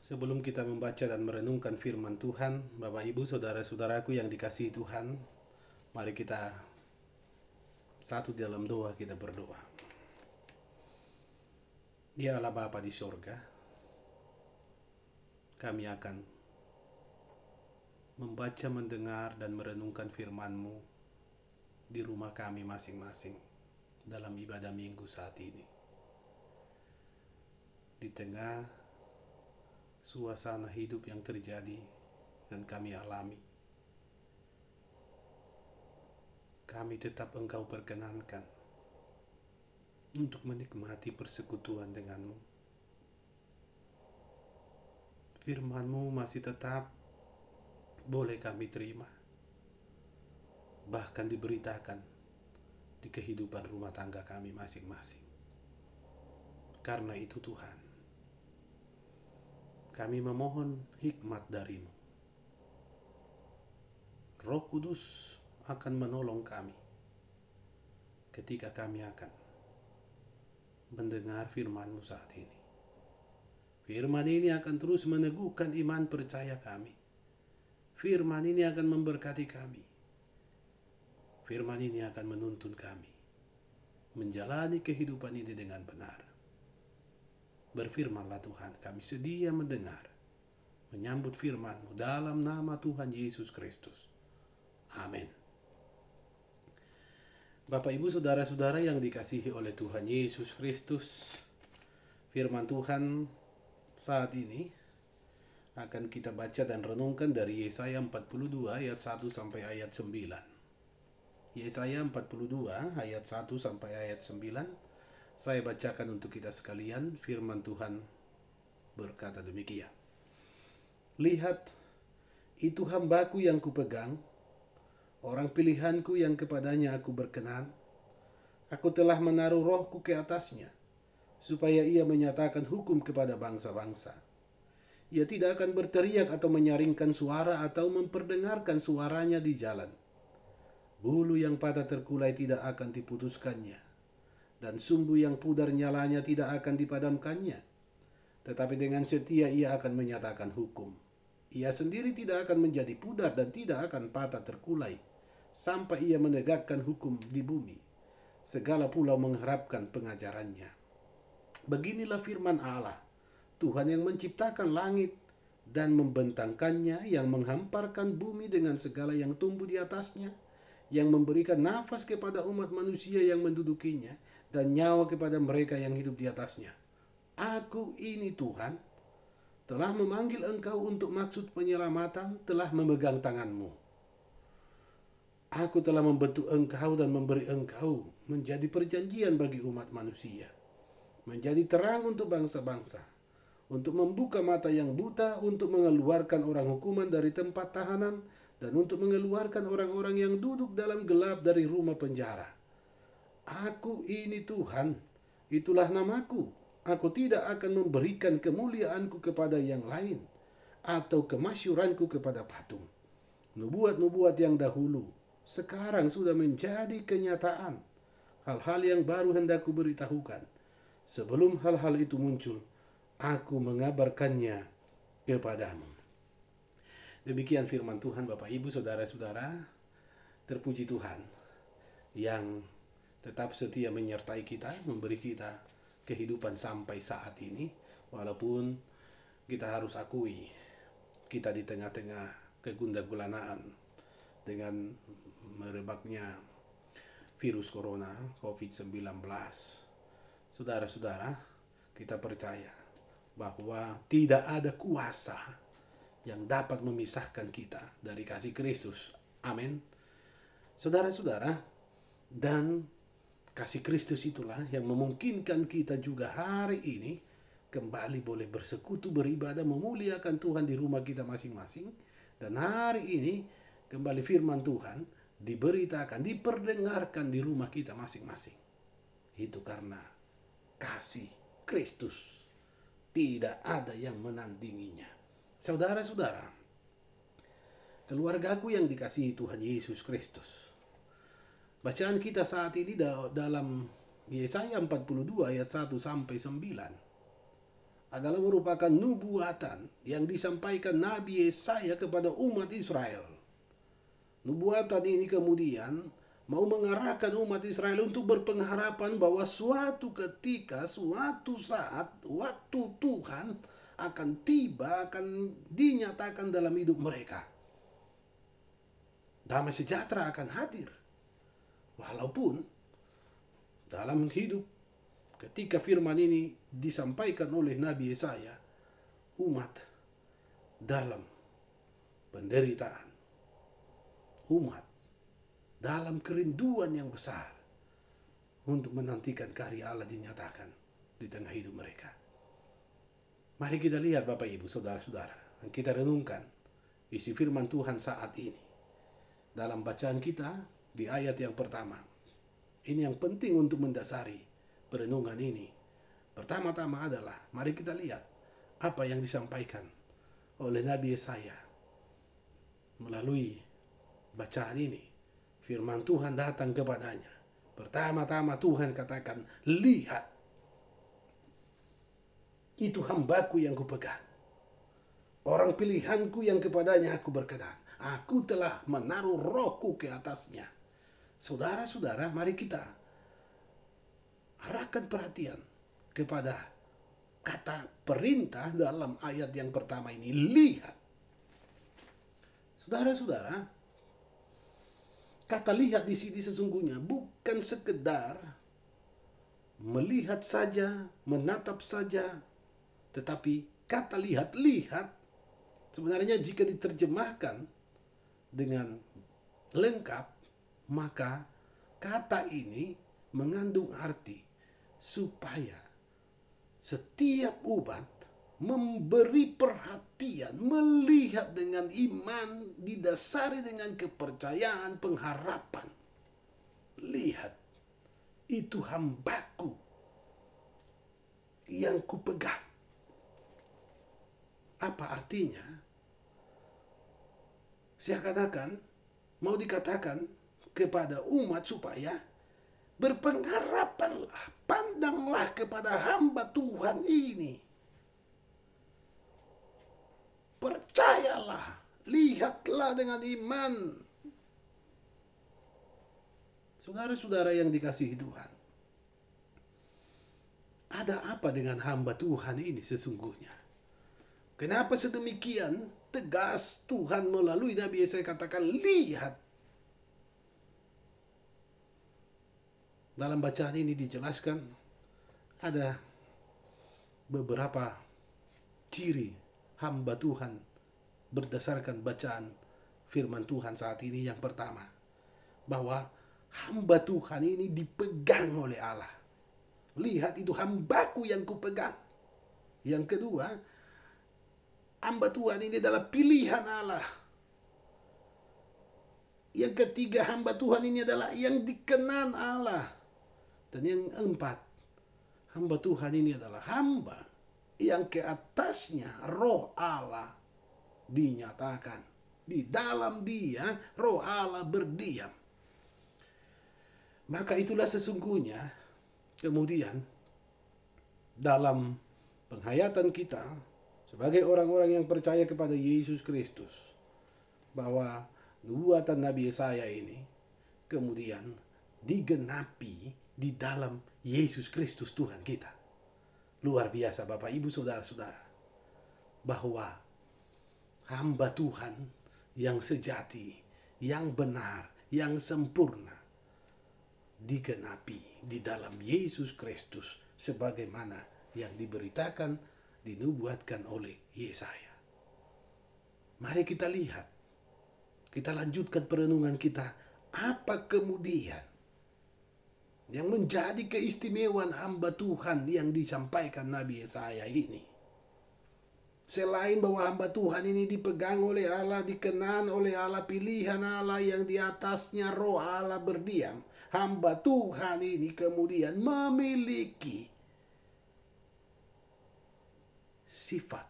Sebelum kita membaca dan merenungkan firman Tuhan, Bapak Ibu, saudara-saudaraku yang dikasihi Tuhan, mari kita satu dalam doa, kita berdoa. Ya Allah Bapa di sorga, kami akan membaca, mendengar, dan merenungkan firman-Mu di rumah kami masing-masing dalam ibadah minggu saat ini. Di tengah suasana hidup yang terjadi dan kami alami, kami tetap Engkau perkenankan untuk menikmati persekutuan denganmu. Firman-Mu masih tetap boleh kami terima, bahkan diberitakan di kehidupan rumah tangga kami masing-masing. Karena itu Tuhan, kami memohon hikmat dari-Mu. Roh Kudus akan menolong kami ketika kami akan mendengar firman-Mu saat ini. Firman ini akan terus meneguhkan iman percaya kami. Firman ini akan memberkati kami. Firman ini akan menuntun kami menjalani kehidupan ini dengan benar. Berfirmanlah Tuhan, kami sedia mendengar, menyambut firman-Mu dalam nama Tuhan Yesus Kristus. Amin. Bapak Ibu saudara-saudara yang dikasihi oleh Tuhan Yesus Kristus, firman Tuhan saat ini akan kita baca dan renungkan dari Yesaya 42 ayat 1 sampai ayat 9. Yesaya 42 ayat 1 sampai ayat 9. Saya bacakan untuk kita sekalian. Firman Tuhan berkata demikian. Lihat, itu hambaku yang kupegang, orang pilihanku yang kepadanya aku berkenan. Aku telah menaruh rohku ke atasnya, supaya ia menyatakan hukum kepada bangsa-bangsa. Ia tidak akan berteriak atau menyaringkan suara atau memperdengarkan suaranya di jalan. Bulu yang patah terkulai tidak akan diputuskannya, dan sumbu yang pudar nyalanya tidak akan dipadamkannya. Tetapi dengan setia ia akan menyatakan hukum. Ia sendiri tidak akan menjadi pudar dan tidak akan patah terkulai, sampai ia menegakkan hukum di bumi. Segala pulau mengharapkan pengajarannya. Beginilah firman Allah, Tuhan yang menciptakan langit dan membentangkannya, yang menghamparkan bumi dengan segala yang tumbuh di atasnya, yang memberikan nafas kepada umat manusia yang mendudukinya, dan nyawa kepada mereka yang hidup di atasnya. Aku ini Tuhan, telah memanggil engkau untuk maksud penyelamatan, telah memegang tanganmu. Aku telah membentuk engkau dan memberi engkau menjadi perjanjian bagi umat manusia, menjadi terang untuk bangsa-bangsa, untuk membuka mata yang buta, untuk mengeluarkan orang hukuman dari tempat tahanan, dan untuk mengeluarkan orang-orang yang duduk dalam gelap dari rumah penjara. Aku ini Tuhan, itulah namaku. Aku tidak akan memberikan kemuliaanku kepada yang lain, atau kemasyuranku kepada patung. Nubuat-nubuat yang dahulu sekarang sudah menjadi kenyataan. Hal-hal yang baru hendak kuberitahukan. Sebelum hal-hal itu muncul, aku mengabarkannya kepadamu. Demikian firman Tuhan. Bapak Ibu saudara-saudara, terpuji Tuhan yang tetap setia menyertai kita, memberi kita kehidupan sampai saat ini. Walaupun kita harus akui, kita di tengah-tengah kegundagulanaan dengan merebaknya virus corona COVID-19. Saudara-saudara, kita percaya bahwa tidak ada kuasa yang dapat memisahkan kita dari kasih Kristus. Amin. Saudara-saudara, dan kasih Kristus itulah yang memungkinkan kita juga hari ini kembali boleh bersekutu, beribadah, memuliakan Tuhan di rumah kita masing-masing. Dan hari ini kembali firman Tuhan diberitakan, diperdengarkan di rumah kita masing-masing. Itu karena kasih Kristus, tidak ada yang menandinginya. Saudara-saudara, keluargaku yang dikasihi Tuhan Yesus Kristus, bacaan kita saat ini dalam Yesaya 42 ayat 1 sampai 9. adalah merupakan nubuatan yang disampaikan Nabi Yesaya kepada umat Israel. Nubuatan ini kemudian mau mengarahkan umat Israel untuk berpengharapan bahwa suatu ketika, suatu saat, waktu Tuhan akan tiba, akan dinyatakan dalam hidup mereka. Damai sejahtera akan hadir. Walaupun dalam hidup ketika firman ini disampaikan oleh Nabi Yesaya, umat dalam penderitaan, umat dalam kerinduan yang besar untuk menantikan karya Allah dinyatakan di tengah hidup mereka. Mari kita lihat Bapak Ibu, Saudara-saudara, dan kita renungkan isi firman Tuhan saat ini. Dalam bacaan kita di ayat yang pertama, ini yang penting untuk mendasari perenungan ini. Pertama-tama adalah, mari kita lihat apa yang disampaikan oleh Nabi Yesaya melalui bacaan ini. Firman Tuhan datang kepadanya. Pertama-tama Tuhan katakan, lihat, itu hambaku yang kupegang, orang pilihanku yang kepadanya aku berkenan. Aku telah menaruh rohku ke atasnya. Saudara-saudara, mari kita arahkan perhatian kepada kata perintah dalam ayat yang pertama ini, lihat. Saudara-saudara, kata lihat di sini sesungguhnya bukan sekedar melihat saja, menatap saja, tetapi kata lihat sebenarnya jika diterjemahkan dengan lengkap, maka kata ini mengandung arti supaya setiap umat memberi perhatian, melihat dengan iman, didasari dengan kepercayaan, pengharapan. Lihat, itu hambaku yang kupegang. Apa artinya? Saya katakan, mau dikatakan kepada umat supaya berpengharapanlah, pandanglah kepada hamba Tuhan ini. Percayalah, lihatlah dengan iman. Saudara-saudara yang dikasihi Tuhan, ada apa dengan hamba Tuhan ini sesungguhnya? Kenapa sedemikian tegas Tuhan melalui Nabi Yesaya katakan, lihat. Dalam bacaan ini dijelaskan ada beberapa ciri hamba Tuhan berdasarkan bacaan firman Tuhan saat ini. Yang pertama, bahwa hamba Tuhan ini dipegang oleh Allah. Lihat, itu hambaku yang kupegang. Yang kedua, hamba Tuhan ini adalah pilihan Allah. Yang ketiga, hamba Tuhan ini adalah yang dikenan Allah. Dan yang keempat, hamba Tuhan ini adalah hamba yang ke atasnya roh Allah dinyatakan. Di dalam dia roh Allah berdiam. Maka itulah sesungguhnya kemudian dalam penghayatan kita sebagai orang-orang yang percaya kepada Yesus Kristus, bahwa nubuatan Nabi Yesaya ini kemudian digenapi di dalam Yesus Kristus Tuhan kita. Luar biasa Bapak Ibu Saudara-saudara, bahwa hamba Tuhan yang sejati, yang benar, yang sempurna digenapi di dalam Yesus Kristus sebagaimana yang diberitakan, dinubuatkan oleh Yesaya. Mari kita lihat, kita lanjutkan perenungan kita. Apa kemudian yang menjadi keistimewaan hamba Tuhan yang disampaikan Nabi Yesaya ini? Selain bahwa hamba Tuhan ini dipegang oleh Allah, dikenan oleh Allah, pilihan Allah yang di atasnya roh Allah berdiam, hamba Tuhan ini kemudian memiliki sifat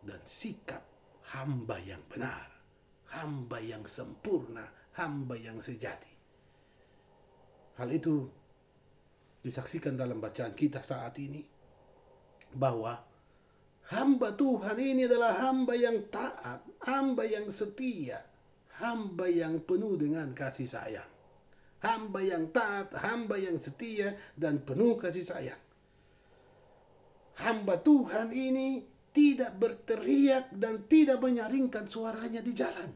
dan sikap hamba yang benar, hamba yang sempurna, hamba yang sejati. Hal itu disaksikan dalam bacaan kita saat ini, bahwa Hamba Tuhan ini adalah hamba yang taat, hamba yang setia, hamba yang penuh dengan kasih sayang. Hamba yang taat, hamba yang setia, dan penuh kasih sayang. Hamba Tuhan ini tidak berteriak dan tidak menyaringkan suaranya di jalan.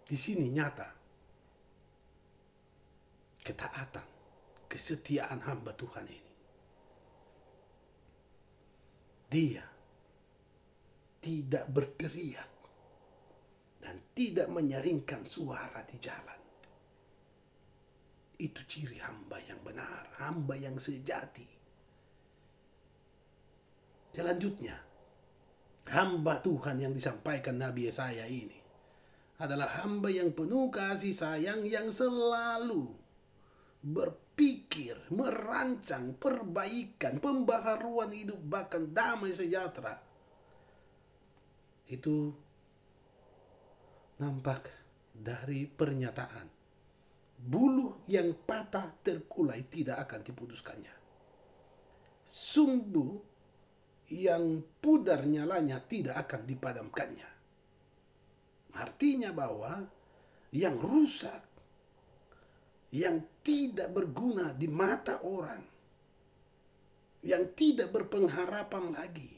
Di sini nyata ketaatan, kesetiaan hamba Tuhan ini. Dia tidak berteriak dan tidak menyaringkan suara di jalan. Itu ciri hamba yang benar, hamba yang sejati. Selanjutnya, hamba Tuhan yang disampaikan Nabi Yesaya ini adalah hamba yang penuh kasih sayang, yang selalu berpikir, merancang perbaikan, pembaharuan hidup, bahkan damai sejahtera. Itu nampak dari pernyataan. Bulu yang patah terkulai tidak akan diputuskannya. Sumbu yang pudar nyalanya tidak akan dipadamkannya. Artinya bahwa yang rusak, yang tidak berguna di mata orang, yang tidak berpengharapan lagi,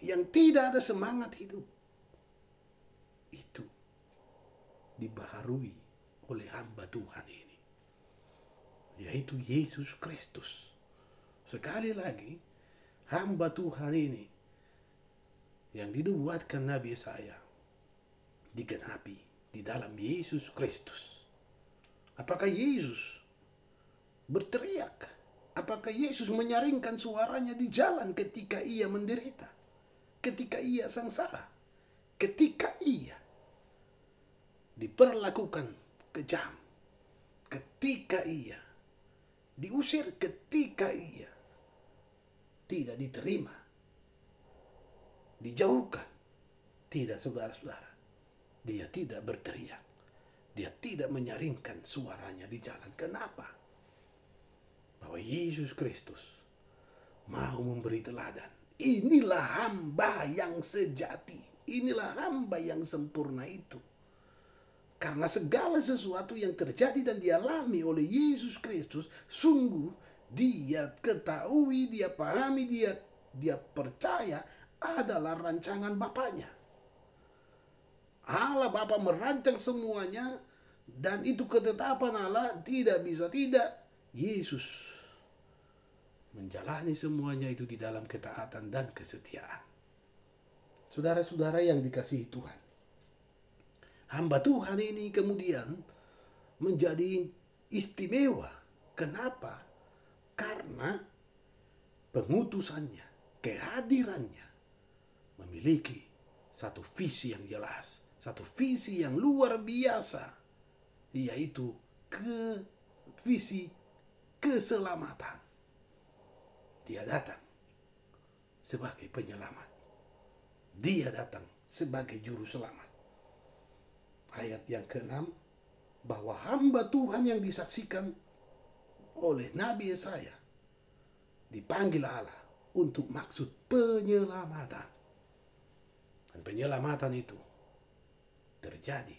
yang tidak ada semangat hidup, itu dibaharui oleh hamba Tuhan ini, yaitu Yesus Kristus. Sekali lagi, hamba Tuhan ini yang dinubuatkan Nabi Yesaya digenapi di dalam Yesus Kristus. Apakah Yesus berteriak? Apakah Yesus menyaringkan suaranya di jalan ketika ia menderita? Ketika ia sengsara? Ketika ia diperlakukan kejam? Ketika ia diusir? Ketika ia tidak diterima? Dijauhkan? Tidak, saudara-saudara. Dia tidak berteriak. Dia tidak menyaringkan suaranya di jalan. Kenapa? Bahwa Yesus Kristus mau memberi teladan. Inilah hamba yang sejati. Inilah hamba yang sempurna itu. Karena segala sesuatu yang terjadi dan dialami oleh Yesus Kristus, sungguh dia ketahui, dia pahami, dia percaya adalah rancangan Bapaknya. Allah Bapa merancang semuanya, dan itu ketetapan Allah, tidak bisa tidak. Yesus menjalani semuanya itu di dalam ketaatan dan kesetiaan. Saudara-saudara yang dikasihi Tuhan, hamba Tuhan ini kemudian menjadi istimewa. Kenapa? Karena pengutusannya, kehadirannya memiliki satu visi yang jelas, satu visi yang luar biasa, yaitu visi keselamatan. Dia datang sebagai penyelamat. Dia datang sebagai juru selamat. Ayat yang ke-6, bahwa hamba Tuhan yang disaksikan oleh Nabi Yesaya dipanggil Allah untuk maksud penyelamatan. Dan penyelamatan itu terjadi,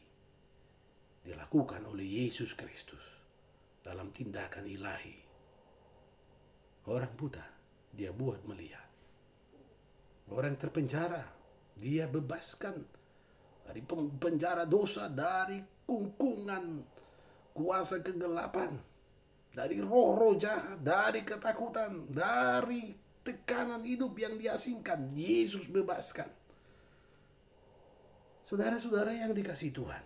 dilakukan oleh Yesus Kristus dalam tindakan ilahi. Orang buta dia buat melihat. Orang terpenjara dia bebaskan dari penjara dosa, dari kungkungan kuasa kegelapan, dari roh-roh jahat, dari ketakutan, dari tekanan hidup yang diasingkan. Yesus bebaskan. Saudara-saudara yang dikasihi Tuhan,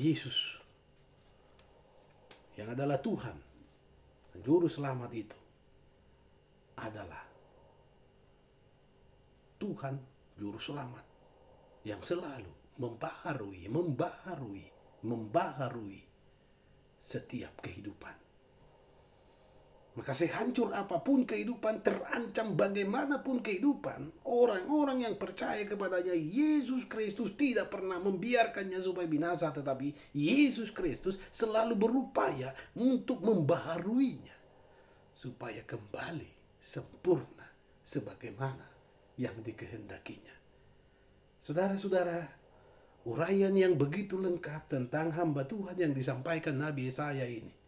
Yesus yang adalah Tuhan, juru selamat itu adalah Tuhan juru selamat yang selalu membaharui setiap kehidupan. Maka sehancur apapun kehidupan, terancam bagaimanapun kehidupan, orang-orang yang percaya kepadanya Yesus Kristus tidak pernah membiarkannya supaya binasa, tetapi Yesus Kristus selalu berupaya untuk membaharuinya supaya kembali sempurna sebagaimana yang dikehendakinya. Saudara-saudara, uraian yang begitu lengkap tentang hamba Tuhan yang disampaikan Nabi Yesaya ini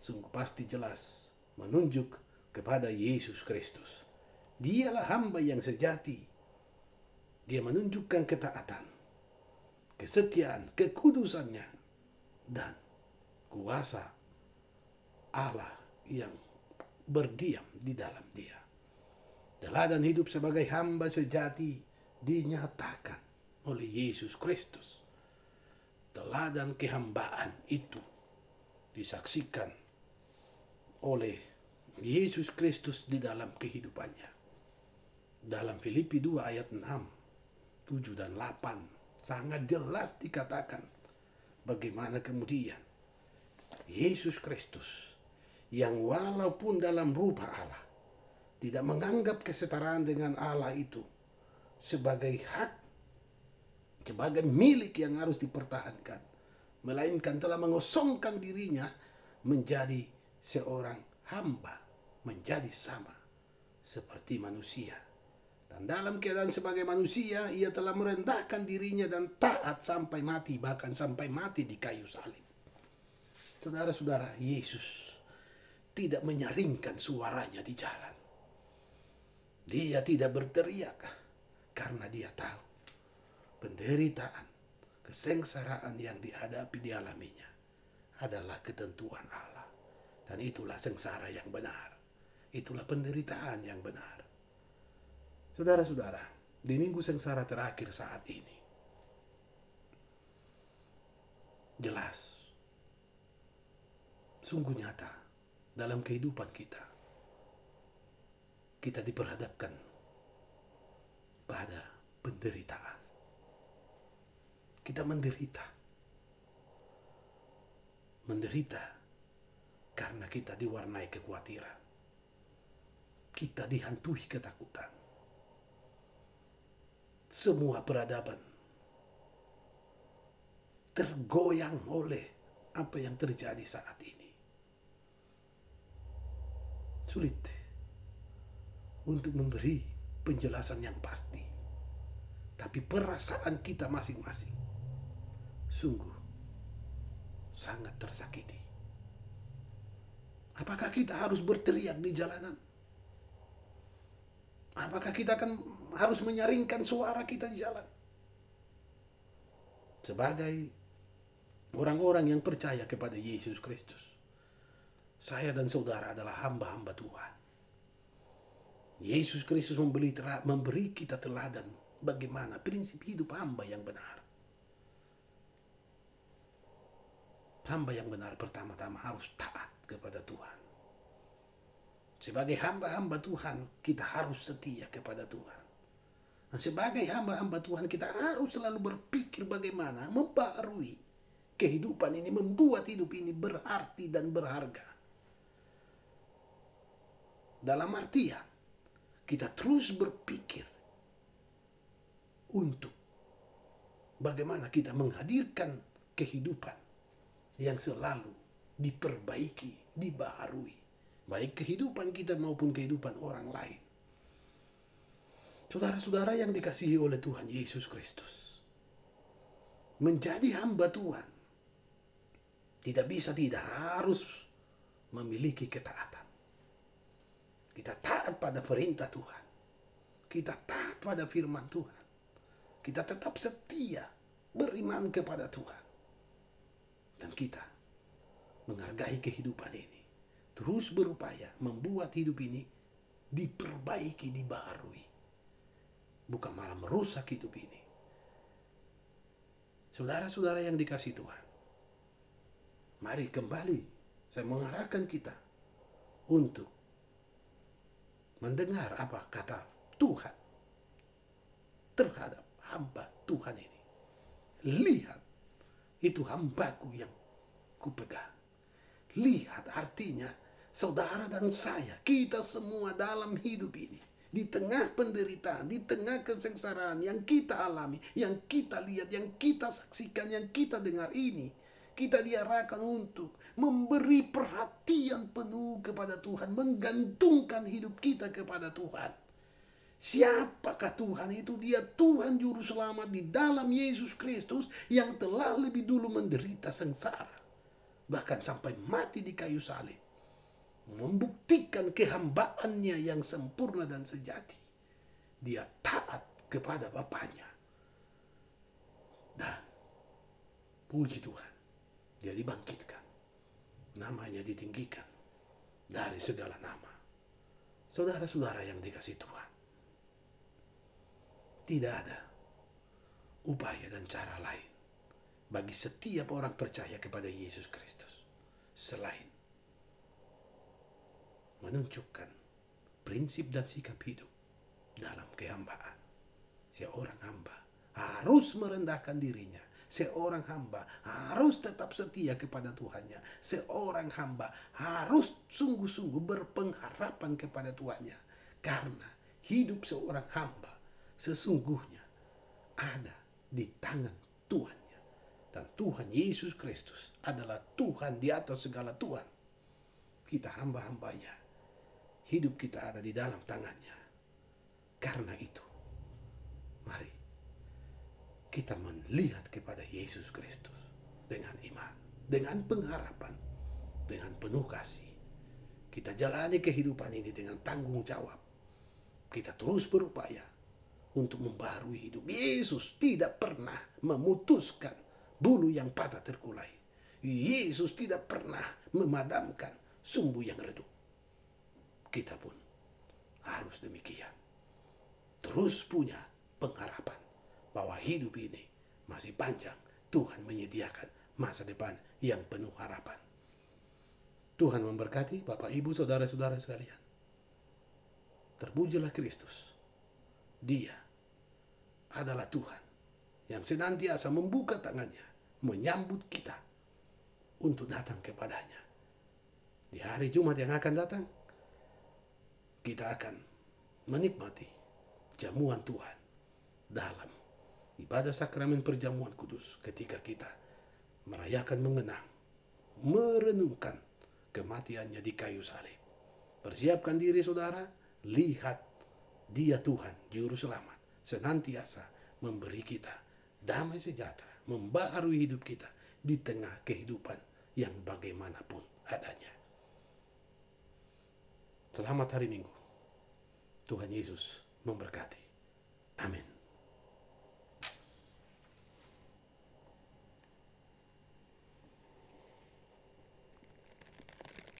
sungguh pasti jelas menunjuk kepada Yesus Kristus. Dialah hamba yang sejati. Dia menunjukkan ketaatan, kesetiaan, kekudusannya, dan kuasa Allah yang berdiam di dalam dia. Teladan hidup sebagai hamba sejati dinyatakan oleh Yesus Kristus. Teladan kehambaan itu disaksikan oleh Yesus Kristus di dalam kehidupannya. Dalam Filipi 2 ayat 6, 7 dan 8 sangat jelas dikatakan bagaimana kemudian Yesus Kristus yang walaupun dalam rupa Allah tidak menganggap kesetaraan dengan Allah itu sebagai hak, sebagai milik yang harus dipertahankan, melainkan telah mengosongkan dirinya menjadi seorang hamba, menjadi sama seperti manusia. Dan dalam keadaan sebagai manusia, ia telah merendahkan dirinya dan taat sampai mati, bahkan sampai mati di kayu salib. Saudara-saudara, Yesus tidak menyaringkan suaranya di jalan. Dia tidak berteriak karena dia tahu penderitaan, kesengsaraan yang dihadapi, dialaminya adalah ketentuan Allah. Dan itulah sengsara yang benar. Itulah penderitaan yang benar. Saudara-saudara, di minggu sengsara terakhir saat ini, jelas, sungguh nyata dalam kehidupan kita, kita diperhadapkan pada penderitaan. Kita menderita. Menderita karena kita diwarnai kekhawatiran. Kita dihantui ketakutan. Semua peradaban tergoyang oleh apa yang terjadi saat ini. Sulit untuk memberi penjelasan yang pasti. Tapi perasaan kita masing-masing sungguh sangat tersakiti. Apakah kita harus berteriak di jalanan? Apakah kita akan harus menyaringkan suara kita di jalan? Sebagai orang-orang yang percaya kepada Yesus Kristus, saya dan saudara adalah hamba-hamba Tuhan. Yesus Kristus memberi kita teladan bagaimana prinsip hidup hamba yang benar. Hamba yang benar pertama-tama harus taat kepada Tuhan. Sebagai hamba-hamba Tuhan, kita harus setia kepada Tuhan. Dan sebagai hamba-hamba Tuhan, kita harus selalu berpikir bagaimana membaharui kehidupan ini, membuat hidup ini berarti dan berharga. Dalam artian, kita terus berpikir untuk bagaimana kita menghadirkan kehidupan yang selalu diperbaiki, dibaharui, baik kehidupan kita maupun kehidupan orang lain. Saudara-saudara yang dikasihi oleh Tuhan Yesus Kristus, menjadi hamba Tuhan tidak bisa, tidak harus memiliki ketaatan. Kita taat pada perintah Tuhan, kita taat pada firman Tuhan, kita tetap setia beriman kepada Tuhan, dan kita menghargai kehidupan ini, terus berupaya membuat hidup ini diperbaiki, dibaharui, bukan malah merusak hidup ini. Saudara-saudara yang dikasihi Tuhan, mari kembali saya mengarahkan kita untuk mendengar apa kata Tuhan terhadap hamba Tuhan ini. Lihat, itu hambaku yang kupegang. Lihat artinya saudara dan saya, kita semua dalam hidup ini, di tengah penderitaan, di tengah kesengsaraan yang kita alami, yang kita lihat, yang kita saksikan, yang kita dengar ini, kita diarahkan untuk memberi perhatian penuh kepada Tuhan, menggantungkan hidup kita kepada Tuhan. Siapakah Tuhan itu? Dia Tuhan Juru Selamat di dalam Yesus Kristus yang telah lebih dulu menderita sengsara, bahkan sampai mati di kayu salib, membuktikan kehambaannya yang sempurna dan sejati. Dia taat kepada Bapaknya. Dan puji Tuhan, dia dibangkitkan, namanya ditinggikan dari segala nama. Saudara-saudara yang dikasihi Tuhan, tidak ada upaya dan cara lain bagi setiap orang percaya kepada Yesus Kristus selain menunjukkan prinsip dan sikap hidup dalam kehambaan. Seorang hamba harus merendahkan dirinya. Seorang hamba harus tetap setia kepada Tuhannya. Seorang hamba harus sungguh-sungguh berpengharapan kepada Tuhannya. Karena hidup seorang hamba sesungguhnya ada di tangan Tuhannya. Dan Tuhan Yesus Kristus adalah Tuhan di atas segala Tuhan. Kita hamba-hambanya, hidup kita ada di dalam tangannya. Karena itu, mari kita melihat kepada Yesus Kristus dengan iman, dengan pengharapan, dengan penuh kasih. Kita jalani kehidupan ini dengan tanggung jawab. Kita terus berupaya untuk membaharui hidup. Yesus tidak pernah memutuskan bulu yang patah terkulai. Yesus tidak pernah memadamkan sumbu yang redup. Kita pun harus demikian. Terus punya pengharapan bahwa hidup ini masih panjang. Tuhan menyediakan masa depan yang penuh harapan. Tuhan memberkati Bapak, Ibu, saudara-saudara sekalian. Terpujilah Kristus. Dia adalah Tuhan yang senantiasa membuka tangannya, menyambut kita untuk datang kepadanya. Di hari Jumat yang akan datang, kita akan menikmati jamuan Tuhan dalam ibadah sakramen perjamuan kudus, ketika kita merayakan, mengenang, merenungkan kematiannya di kayu salib. Persiapkan diri saudara, lihat Dia Tuhan Juru Selamat senantiasa memberi kita damai sejahtera, membaharui hidup kita di tengah kehidupan yang bagaimanapun adanya. Selamat hari Minggu. Tuhan Yesus memberkati. Amin.